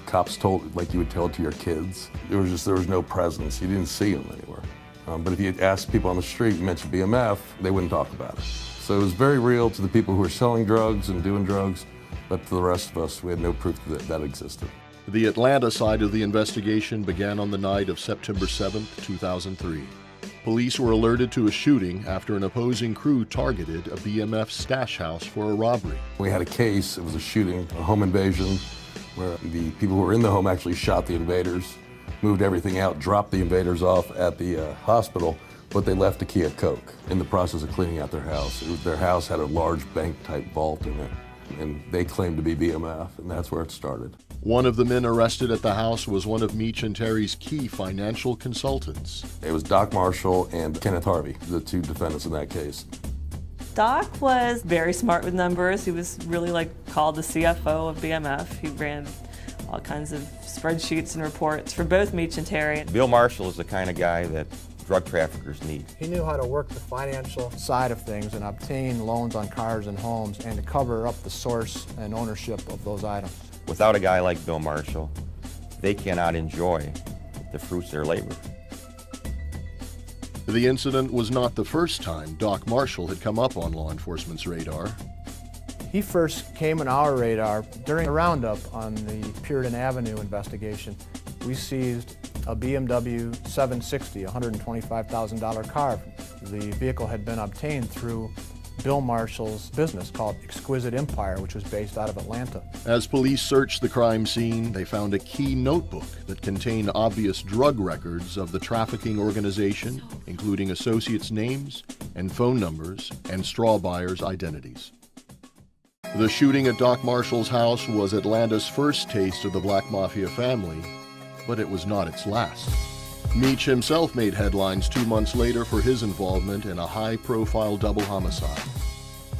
Cops told it like you would tell it to your kids. There was no presence. You didn't see them anywhere. But if you asked people on the street, you mentioned BMF, they wouldn't talk about it. So it was very real to the people who were selling drugs and doing drugs. But to the rest of us, we had no proof that existed. The Atlanta side of the investigation began on the night of September 7, 2003. Police were alerted to a shooting after an opposing crew targeted a BMF stash house for a robbery. We had a case, it was a shooting, a home invasion, where the people who were in the home actually shot the invaders, moved everything out, dropped the invaders off at the hospital, but they left a key of coke in the process of cleaning out their house. Their house had a large bank-type vault in it. And they claimed to be BMF, and that's where it started. One of the men arrested at the house was one of Meech and Terry's key financial consultants. It was Doc Marshall and Kenneth Harvey, the two defendants in that case. Doc was very smart with numbers. He was really called the CFO of BMF. He ran all kinds of spreadsheets and reports for both Meech and Terry. Bill Marshall is the kind of guy that drug traffickers need. He knew how to work the financial side of things and obtain loans on cars and homes and to cover up the source and ownership of those items. Without a guy like Bill Marshall, they cannot enjoy the fruits of their labor. The incident was not the first time Doc Marshall had come up on law enforcement's radar. He first came on our radar during a roundup on the Puritan Avenue investigation. We seized a BMW 760, $125,000 car. The vehicle had been obtained through Bill Marshall's business called Exquisite Empire, which was based out of Atlanta. As police searched the crime scene, they found a key notebook that contained obvious drug records of the trafficking organization, including associates' names and phone numbers and straw buyers' identities. The shooting at Doc Marshall's house was Atlanta's first taste of the Black Mafia family, but it was not its last. Meech himself made headlines 2 months later for his involvement in a high-profile double homicide.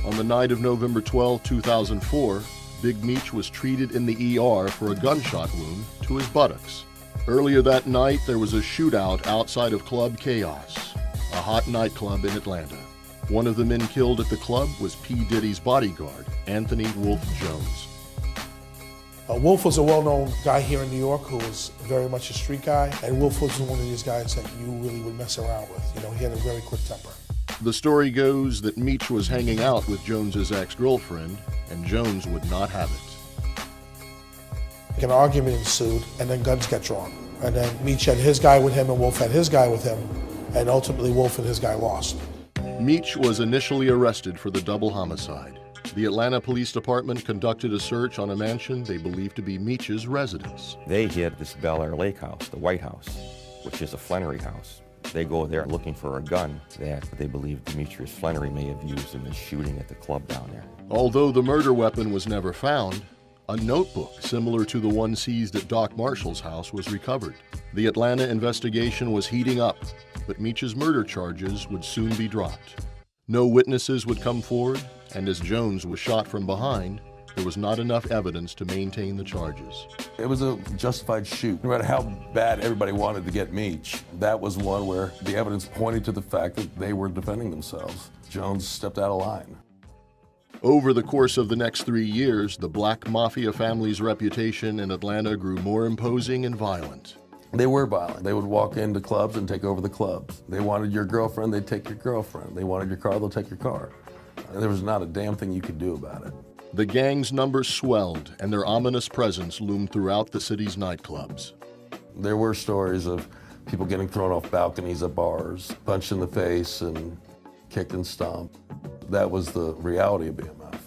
On the night of November 12, 2004, Big Meech was treated in the ER for a gunshot wound to his buttocks. Earlier that night, there was a shootout outside of Club Chaos, a hot nightclub in Atlanta. One of the men killed at the club was P. Diddy's bodyguard, Anthony Wolf Jones. Wolf was a well-known guy here in New York who was very much a street guy, and Wolf was one of these guys that you really would mess around with. You know, he had a very quick temper. The story goes that Meech was hanging out with Jones's ex-girlfriend, and Jones would not have it. An argument ensued, and then guns got drawn. And then Meech had his guy with him, and Wolf had his guy with him, and ultimately Wolf and his guy lost. Meech was initially arrested for the double homicide. The Atlanta Police Department conducted a search on a mansion they believed to be Meech's residence. They hit this Bel Air Lake house, the White House, which is a Flannery house. They go there looking for a gun that they believe Demetrius Flannery may have used in the shooting at the club down there. Although the murder weapon was never found, a notebook similar to the one seized at Doc Marshall's house was recovered. The Atlanta investigation was heating up, but Meech's murder charges would soon be dropped. No witnesses would come forward, and as Jones was shot from behind, there was not enough evidence to maintain the charges. It was a justified shoot. No matter how bad everybody wanted to get Meech, that was one where the evidence pointed to the fact that they were defending themselves. Jones stepped out of line. Over the course of the next 3 years, the Black Mafia family's reputation in Atlanta grew more imposing and violent. They were violent. They would walk into clubs and take over the clubs. They wanted your girlfriend, they'd take your girlfriend. They wanted your car, they'll take your car. And there was not a damn thing you could do about it. The gang's numbers swelled, and their ominous presence loomed throughout the city's nightclubs. There were stories of people getting thrown off balconies at bars, punched in the face and kicked and stomped. That was the reality of BMF.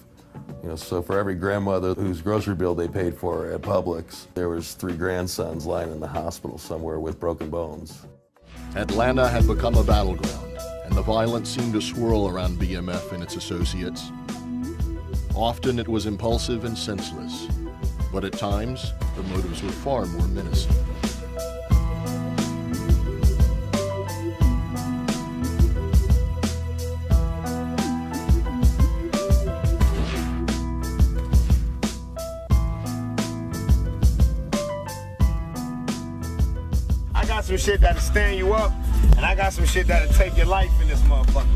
You know, so for every grandmother whose grocery bill they paid for at Publix, there was 3 grandsons lying in the hospital somewhere with broken bones. Atlanta had become a battleground, and the violence seemed to swirl around BMF and its associates. Often it was impulsive and senseless, but at times the motives were far more menacing. I got some shit that'll stand you up, and I got some shit that'll take your life in this motherfucker.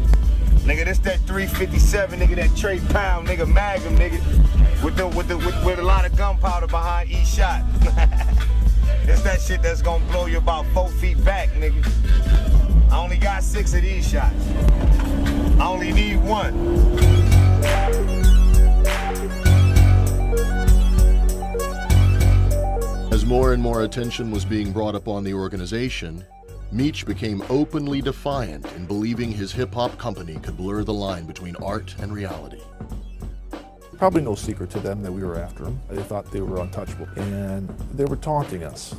Nigga, this that 357, nigga, that Trey Pound, nigga, Magnum, nigga, with a lot of gunpowder behind each shot. It's that shit that's gonna blow you about 4 feet back, nigga. I only got 6 of these shots. I only need 1. As more and more attention was being brought upon the organization, Meech became openly defiant in believing his hip-hop company could blur the line between art and reality. Probably no secret to them that we were after them. They thought they were untouchable, and they were taunting us.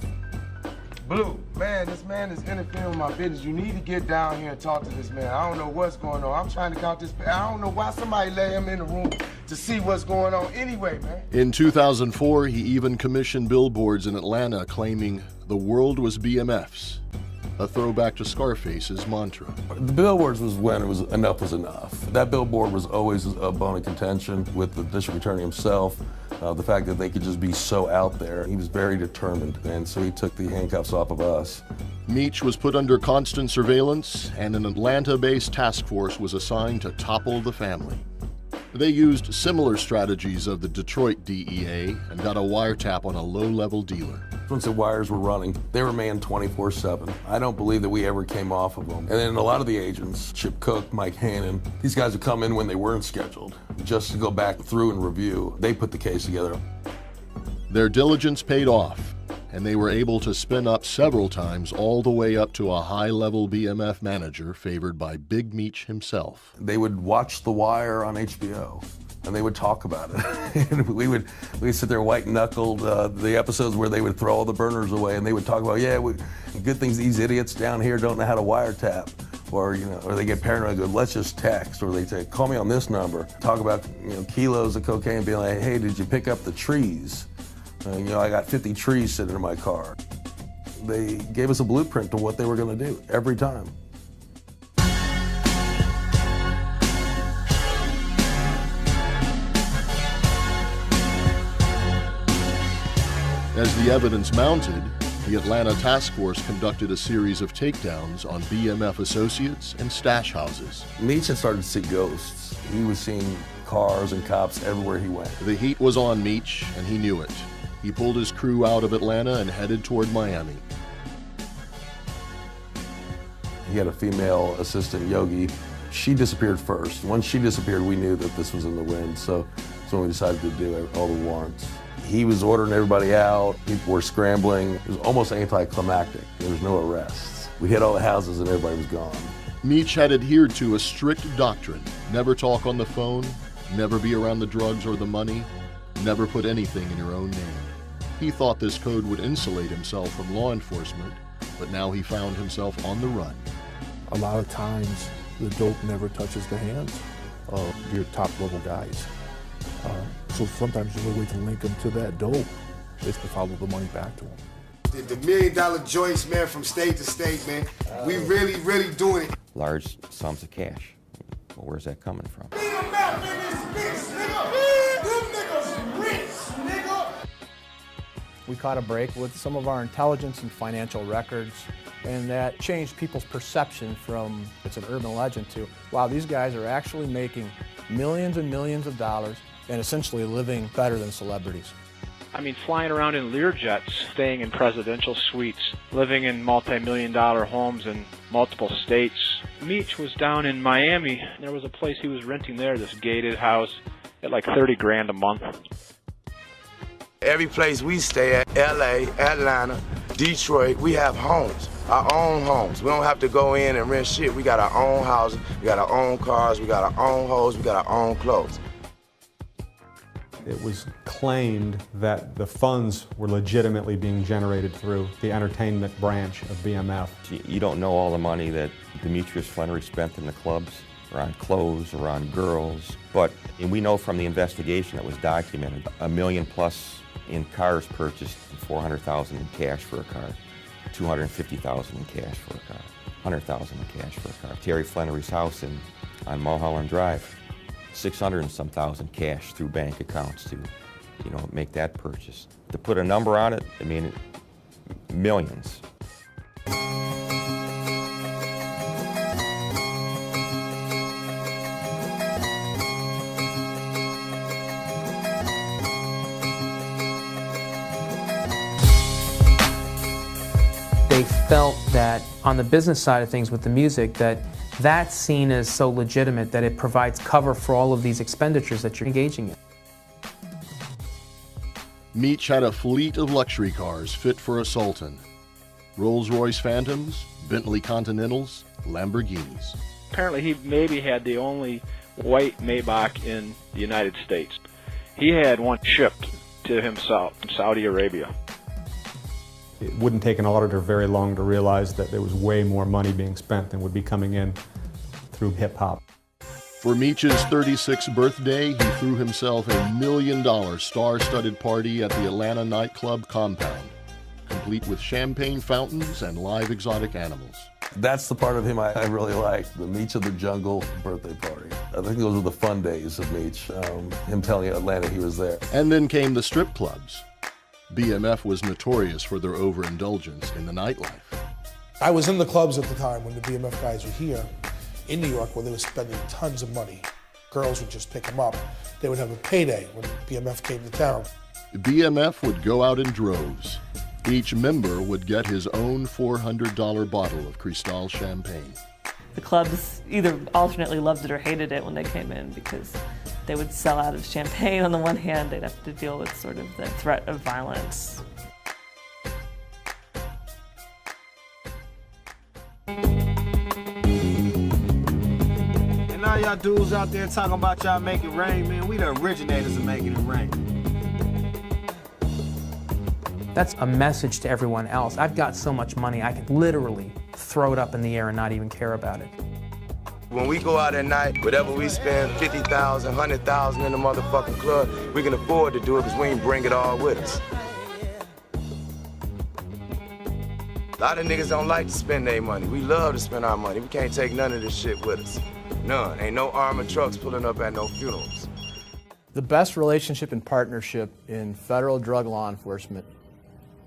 Blue, man, this man is interfering with my business. You need to get down here and talk to this man. I don't know what's going on. I'm trying to count this. I don't know why somebody let him in the room to see what's going on anyway, man. In 2004, he even commissioned billboards in Atlanta claiming the world was BMF's, a throwback to Scarface's mantra. The billboards was when it was enough was enough. That billboard was always a bone of contention with the district attorney himself. The fact that they could just be so out there. He was very determined, and so he took the handcuffs off of us. Meech was put under constant surveillance, and an Atlanta-based task force was assigned to topple the family. They used similar strategies of the Detroit DEA and got a wiretap on a low-level dealer. Once the wires were running, they were manned 24/7. I don't believe that we ever came off of them. And then a lot of the agents, Chip Cook, Mike Hannon, these guys would come in when they weren't scheduled, just to go back through and review. They put the case together. Their diligence paid off, and they were able to spin up several times all the way up to a high-level BMF manager favored by Big Meech himself. They would watch The Wire on HBO, and they would talk about it. And we'd sit there white-knuckled, the episodes where they would throw all the burners away, and they would talk about, yeah, good things these idiots down here don't know how to wiretap. Or, you know, or they get paranoid and go, let's just text. Or they say, call me on this number. Talk about, you know, kilos of cocaine, being like, hey, did you pick up the trees? You know, I got 50 trees sitting in my car. They gave us a blueprint to what they were going to do every time. As the evidence mounted, the Atlanta task force conducted a series of takedowns on BMF associates and stash houses. Meech had started to see ghosts. He was seeing cars and cops everywhere he went. The heat was on Meech, and he knew it. He pulled his crew out of Atlanta and headed toward Miami. He had a female assistant, Yogi. She disappeared first. Once she disappeared, we knew that this was in the wind, so that's when we decided to do all the warrants. He was ordering everybody out. People were scrambling. It was almost anticlimactic. There was no arrests. We hit all the houses and everybody was gone. Meech had adhered to a strict doctrine: never talk on the phone, never be around the drugs or the money, never put anything in your own name. He thought this code would insulate himself from law enforcement, but now he found himself on the run. A lot of times, the dope never touches the hands of your top-level guys. So sometimes the only way to link them to that dope is to follow the money back to them. The $1 million joints, man, from state to state, man. We really doing it. Large sums of cash. Well, where's that coming from? We caught a break with some of our intelligence and financial records, and that changed people's perception from it's an urban legend to, wow, these guys are actually making millions and millions of dollars and essentially living better than celebrities. I mean, flying around in Learjets, staying in presidential suites, living in multi-million-dollar homes in multiple states. Meech was down in Miami. There was a place he was renting there, this gated house, at like 30 grand a month. Every place we stay at, LA, Atlanta, Detroit, we have homes, our own homes. We don't have to go in and rent shit. We got our own houses, we got our own cars, we got our own hoes, we got our own clothes. It was claimed that the funds were legitimately being generated through the entertainment branch of BMF. You don't know all the money that Demetrius Flannery spent in the clubs, or on clothes, or on girls, but and we know from the investigation that was documented, $1 million plus in cars purchased, $400,000 in cash for a car, $250,000 in cash for a car, $100,000 in cash for a car. Terry Flannery's house on Mulholland Drive, 600 and some thousand cash through bank accounts to, make that purchase. To put a number on it, I mean, millions. They felt that on the business side of things with the music, that's seen as so legitimate that it provides cover for all of these expenditures that you're engaging in. Meech had a fleet of luxury cars fit for a sultan. Rolls-Royce Phantoms, Bentley Continentals, Lamborghinis. Apparently he maybe had the only white Maybach in the United States. He had one shipped to himself in Saudi Arabia. It wouldn't take an auditor very long to realize that there was way more money being spent than would be coming in through hip-hop. For Meech's 36th birthday, he threw himself a $1 million star-studded party at the Atlanta nightclub compound, complete with champagne fountains and live exotic animals. That's the part of him I really like, the Meech of the Jungle birthday party. I think those were the fun days of Meech, him telling Atlanta he was there. And then came the strip clubs. BMF was notorious for their overindulgence in the nightlife. I was in the clubs at the time when the BMF guys were here in New York where they were spending tons of money. Girls would just pick them up. They would have a payday when BMF came to town. BMF would go out in droves. Each member would get his own $400 bottle of Cristal champagne. The clubs either alternately loved it or hated it when they came in because they would sell out of champagne on the one hand, they'd have to deal with sort of the threat of violence. And now y'all dudes out there talking about y'all make it rain, man, we the originators of making it rain. That's a message to everyone else. I've got so much money, I can literally throw it up in the air and not even care about it. When we go out at night, whatever we spend, 50,000, 100,000 in the motherfucking club, we can afford to do it because we ain't bring it all with us. A lot of niggas don't like to spend their money. We love to spend our money. We can't take none of this shit with us. None. Ain't no armored trucks pulling up at no funerals. The best relationship and partnership in federal drug law enforcement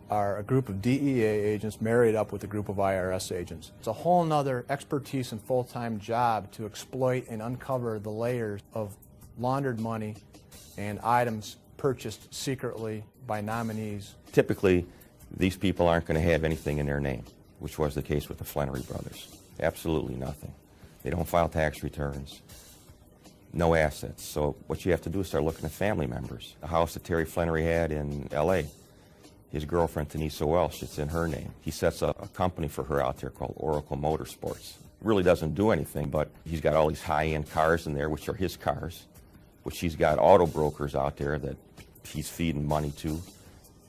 are a group of DEA agents married up with a group of IRS agents. It's a whole nother expertise and full-time job to exploit and uncover the layers of laundered money and items purchased secretly by nominees. Typically, these people aren't going to have anything in their name, which was the case with the Flannery brothers. Absolutely nothing. They don't file tax returns, no assets. So what you have to do is start looking at family members. The house that Terry Flannery had in LA, his girlfriend, Tanisa Welsh, it's in her name. He sets a company for her out there called Oracle Motorsports. Really doesn't do anything, but he's got all these high-end cars in there, which are his cars, which he's got auto brokers out there that he's feeding money to,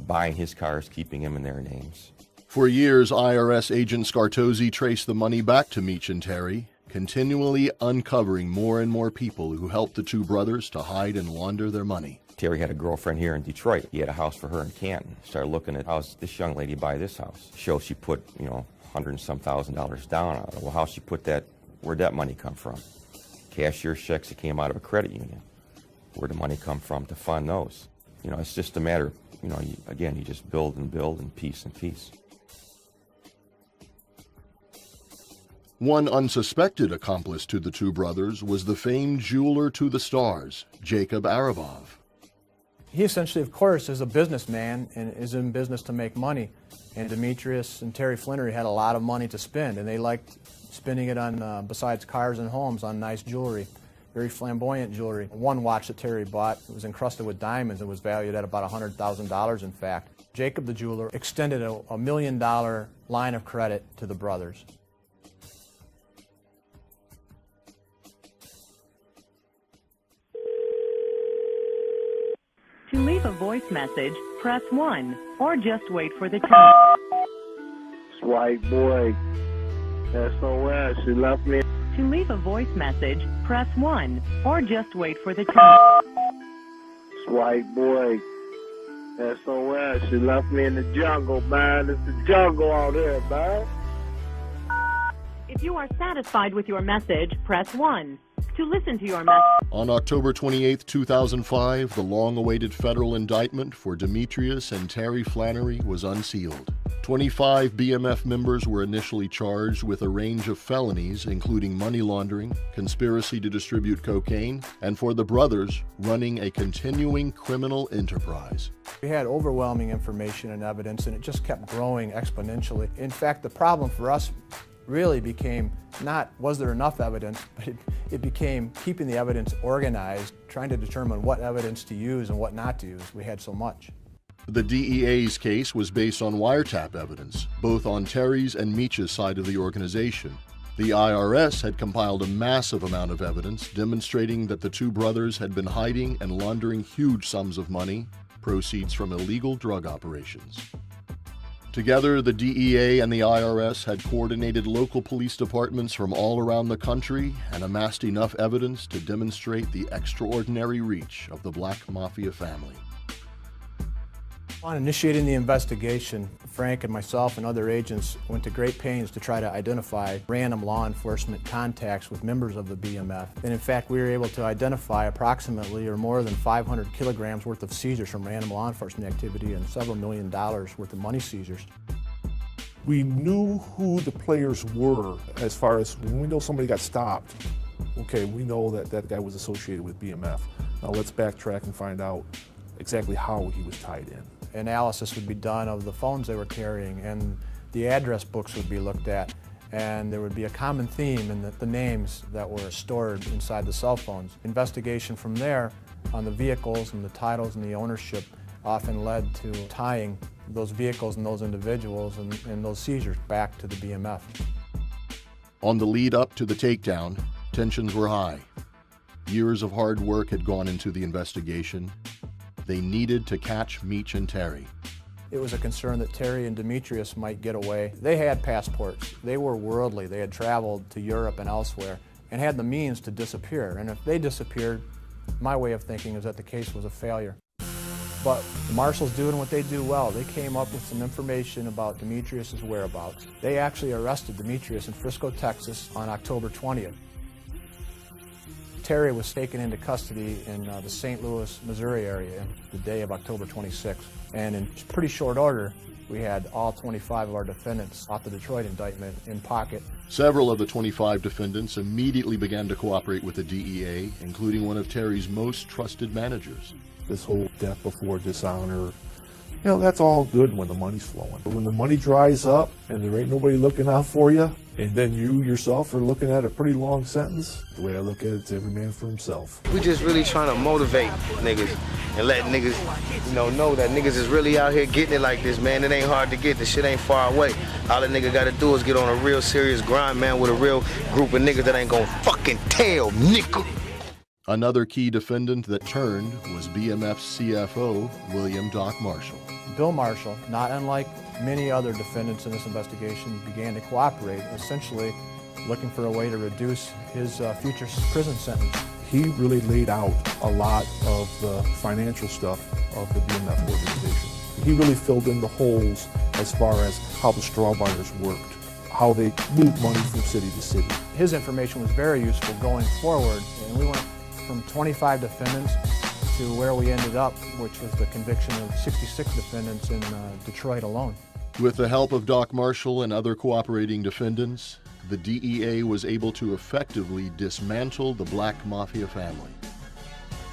buying his cars, keeping them in their names. For years, IRS agent Scartozzi traced the money back to Meech and Terry, continually uncovering more and more people who helped the two brothers to hide and launder their money. Terry had a girlfriend here in Detroit. He had a house for her in Canton. Started looking at how's this young lady buy this house. Shows she put, $100 and some thousand down on it. Well, how she put that, where'd that money come from? Cashier's checks that came out of a credit union. Where'd the money come from to fund those? It's just a matter of, you just build and piece and piece. One unsuspected accomplice to the two brothers was the famed jeweler to the stars, Jacob Arabov. He essentially, of course, is a businessman and is in business to make money. And Demetrius and Terry Flannery had a lot of money to spend, and they liked spending it on, besides cars and homes, on nice jewelry, very flamboyant jewelry. One watch that Terry bought was encrusted with diamonds and was valued at about $100,000, in fact. Jacob the jeweler extended a $1 million line of credit to the brothers. To leave a voice message, press 1, or just wait for the tone. White boy, SOS, you left me. To leave a voice message, press 1, or just wait for the tone. White boy, SOS, you left me in the jungle, man. It's the jungle out here, man. If you are satisfied with your message, press 1. To listen to your message. On October 28, 2005, the long-awaited federal indictment for Demetrius and Terry Flannery was unsealed. 25 BMF members were initially charged with a range of felonies, including money laundering, conspiracy to distribute cocaine, and for the brothers, running a continuing criminal enterprise. We had overwhelming information and evidence, and it just kept growing exponentially. In fact, the problem for us really became not was there enough evidence, but it became keeping the evidence organized, trying to determine what evidence to use and what not to use. We had so much. The DEA's case was based on wiretap evidence, both on Terry's and Meech's side of the organization. The IRS had compiled a massive amount of evidence demonstrating that the two brothers had been hiding and laundering huge sums of money, proceeds from illegal drug operations. Together, the DEA and the IRS had coordinated local police departments from all around the country and amassed enough evidence to demonstrate the extraordinary reach of the Black Mafia family. On initiating the investigation, Frank and myself and other agents went to great pains to try to identify random law enforcement contacts with members of the BMF. And in fact, we were able to identify approximately or more than 500 kilograms worth of seizures from random law enforcement activity and several $1 million worth of money seizures. We knew who the players were as far as when we know somebody got stopped. Okay, we know that that guy was associated with BMF. Now let's backtrack and find out exactly how he was tied in. Analysis would be done of the phones they were carrying, and the address books would be looked at, and there would be a common theme in the names that were stored inside the cell phones. Investigation from there on the vehicles and the titles and the ownership often led to tying those vehicles and those individuals and those seizures back to the BMF. On the lead up to the takedown, tensions were high. Years of hard work had gone into the investigation. They needed to catch Meech and Terry. It was a concern that Terry and Demetrius might get away. They had passports. They were worldly. They had traveled to Europe and elsewhere and had the means to disappear. And if they disappeared, my way of thinking is that the case was a failure. But the marshals doing what they do well, they came up with some information about Demetrius's whereabouts. They actually arrested Demetrius in Frisco, Texas on October 20th. Terry was taken into custody in the St. Louis, Missouri area the day of October 26th. And in pretty short order, we had all 25 of our defendants off the Detroit indictment in pocket. Several of the 25 defendants immediately began to cooperate with the DEA, including one of Terry's most trusted managers. This whole death before dishonor, you know, that's all good when the money's flowing. But when the money dries up and there ain't nobody looking out for you, and then you yourself are looking at a pretty long sentence, the way I look at it, it's every man for himself. We just really trying to motivate niggas and let niggas, know that niggas is really out here getting it like this, man. It ain't hard to get. The shit ain't far away. All a nigga gotta do is get on a real serious grind, man, with a real group of niggas that ain't gonna fucking tell, nigga. Another key defendant that turned was BMF's CFO, William Doc Marshall. Bill Marshall, not unlike many other defendants in this investigation, began to cooperate, essentially looking for a way to reduce his future prison sentence. He really laid out a lot of the financial stuff of the BMF organization. He really filled in the holes as far as how the straw buyers worked, how they moved money from city to city. His information was very useful going forward, and we went from 25 defendants to where we ended up, which was the conviction of 66 defendants in Detroit alone. With the help of Doc Marshall and other cooperating defendants, the DEA was able to effectively dismantle the Black Mafia family.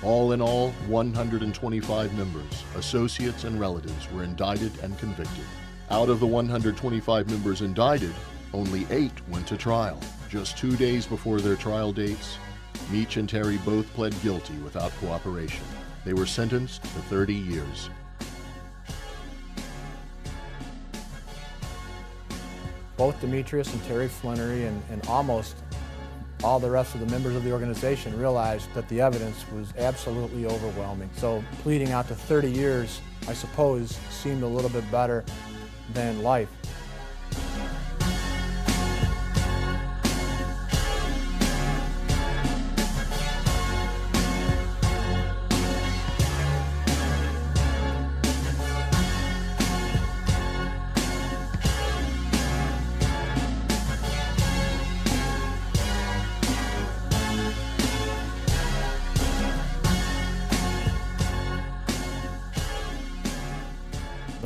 All in all, 125 members, associates, and relatives were indicted and convicted. Out of the 125 members indicted, only 8 went to trial. Just 2 days before their trial dates, Meech and Terry both pled guilty without cooperation. They were sentenced to 30 years. Both Demetrius and Terry Flannery and almost all the rest of the members of the organization realized that the evidence was absolutely overwhelming. So pleading out to 30 years, I suppose, seemed a little bit better than life.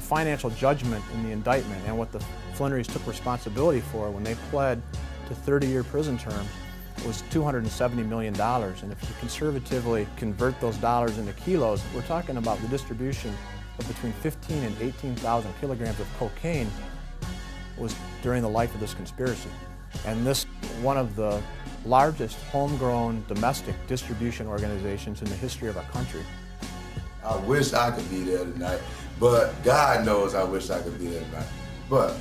Financial judgment in the indictment and what the Flannerys took responsibility for when they pled to 30-year prison terms was $270 million. And if you conservatively convert those dollars into kilos, we're talking about the distribution of between 15 and 18,000 kilograms of cocaine was during the life of this conspiracy. And this, one of the largest homegrown domestic distribution organizations in the history of our country. I wish I could be there tonight, but God knows I wish I could be there tonight. But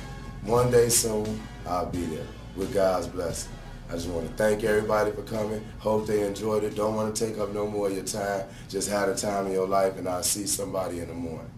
one day soon, I'll be there with God's blessing. I just want to thank everybody for coming. Hope they enjoyed it. Don't want to take up no more of your time. Just have the time of your life, and I'll see somebody in the morning.